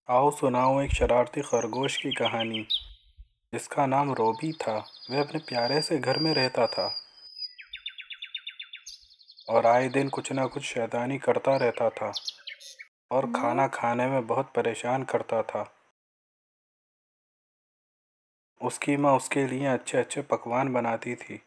आओ सुनाओ एक शरारती खरगोश की कहानी जिसका नाम रोबी था। वह अपने प्यारे से घर में रहता था और आए दिन कुछ ना कुछ शैतानी करता रहता था और खाना खाने में बहुत परेशान करता था। उसकी माँ उसके लिए अच्छे अच्छे पकवान बनाती थी।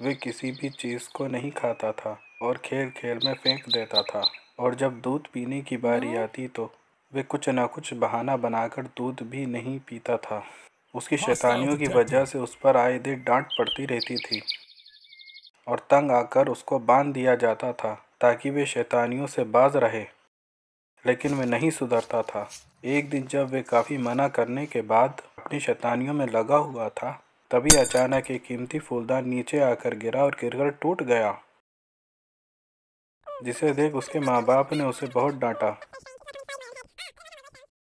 वह किसी भी चीज़ को नहीं खाता था और खेल खेल में फेंक देता था। और जब दूध पीने की बारी आती तो वे कुछ न कुछ बहाना बनाकर दूध भी नहीं पीता था। उसकी शैतानियों की वजह से उस पर आए दिन डांट पड़ती रहती थी और तंग आकर उसको बांध दिया जाता था ताकि वे शैतानियों से बाज रहे। लेकिन वे नहीं सुधरता था। एक दिन जब वे काफ़ी मना करने के बाद अपनी शैतानियों में लगा हुआ था, तभी अचानक एक कीमती फूलदान नीचे आकर गिरा और गिरकर टूट गया, जिसे देख उसके माँ बाप ने उसे बहुत डांटा।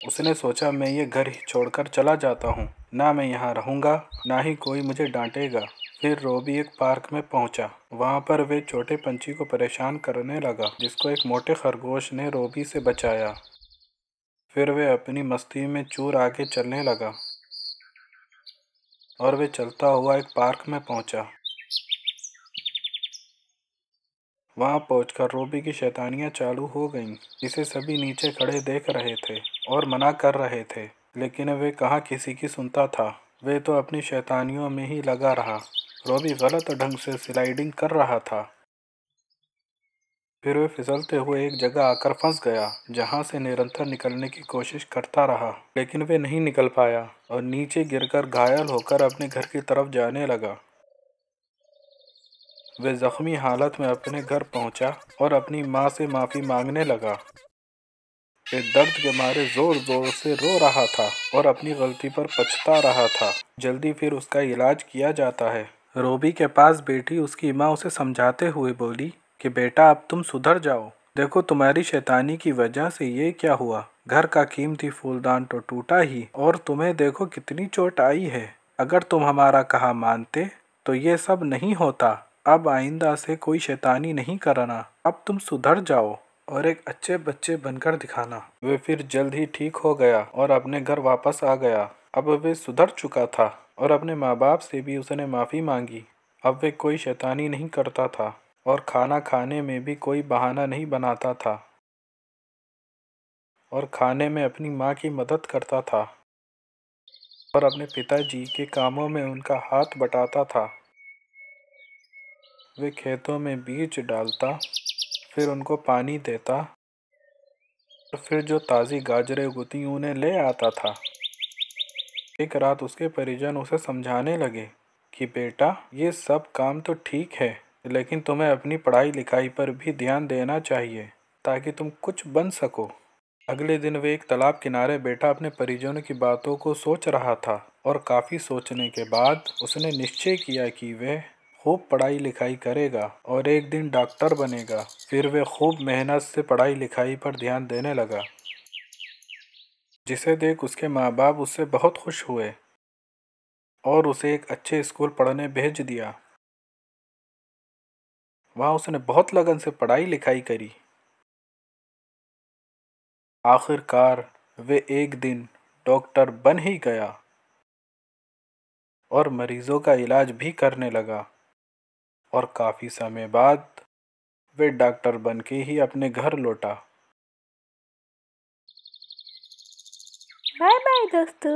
उसने सोचा मैं ये घर ही छोड़कर चला जाता हूँ, ना मैं यहाँ रहूँगा ना ही कोई मुझे डांटेगा। फिर रोबी एक पार्क में पहुँचा। वहाँ पर वे छोटे पंछी को परेशान करने लगा, जिसको एक मोटे खरगोश ने रोबी से बचाया। फिर वे अपनी मस्ती में चूर आगे चलने लगा और वे चलता हुआ एक पार्क में पहुँचा। वहाँ पहुंचकर रोबी की शैतानियाँ चालू हो गईं, जिसे सभी नीचे खड़े देख रहे थे और मना कर रहे थे, लेकिन वे कहाँ किसी की सुनता था। वे तो अपनी शैतानियों में ही लगा रहा। रोबी गलत ढंग से स्लाइडिंग कर रहा था। फिर वे फिसलते हुए एक जगह आकर फंस गया, जहाँ से निरंतर निकलने की कोशिश करता रहा, लेकिन वे नहीं निकल पाया और नीचे गिरकर घायल होकर अपने घर की तरफ जाने लगा। वे जख्मी हालत में अपने घर पहुंचा और अपनी माँ से माफ़ी मांगने लगा। वे दर्द के मारे ज़ोर ज़ोर से रो रहा था और अपनी गलती पर पछता रहा था। जल्दी फिर उसका इलाज किया जाता है। रोबी के पास बैठी उसकी माँ उसे समझाते हुए बोली कि बेटा अब तुम सुधर जाओ। देखो तुम्हारी शैतानी की वजह से ये क्या हुआ। घर का कीमती फूलदान तो टूटा ही और तुम्हें देखो कितनी चोट आई है। अगर तुम हमारा कहा मानते तो ये सब नहीं होता। अब आइंदा से कोई शैतानी नहीं करना। अब तुम सुधर जाओ और एक अच्छे बच्चे बनकर दिखाना। वे फिर जल्द ही ठीक हो गया और अपने घर वापस आ गया। अब वे सुधर चुका था और अपने माँ बाप से भी उसने माफ़ी मांगी। अब वे कोई शैतानी नहीं करता था और खाना खाने में भी कोई बहाना नहीं बनाता था और खाने में अपनी माँ की मदद करता था और अपने पिताजी के कामों में उनका हाथ बटाता था। वे खेतों में बीज डालता, फिर उनको पानी देता और फिर जो ताज़ी गाजरें उगती उन्हें ले आता था। एक रात उसके परिजन उसे समझाने लगे कि बेटा ये सब काम तो ठीक है, लेकिन तुम्हें अपनी पढ़ाई लिखाई पर भी ध्यान देना चाहिए ताकि तुम कुछ बन सको। अगले दिन वे एक तालाब किनारे बैठा अपने परिजनों की बातों को सोच रहा था और काफ़ी सोचने के बाद उसने निश्चय किया कि वह खूब पढ़ाई लिखाई करेगा और एक दिन डॉक्टर बनेगा। फिर वे खूब मेहनत से पढ़ाई लिखाई पर ध्यान देने लगा, जिसे देख उसके माँ बाप उससे बहुत खुश हुए और उसे एक अच्छे स्कूल पढ़ने भेज दिया। वहाँ उसने बहुत लगन से पढ़ाई लिखाई करी। आखिरकार वे एक दिन डॉक्टर बन ही गया और मरीजों का इलाज भी करने लगा और काफ़ी समय बाद वे डॉक्टर बन के ही अपने घर लौटा। बाय बाय दोस्तों।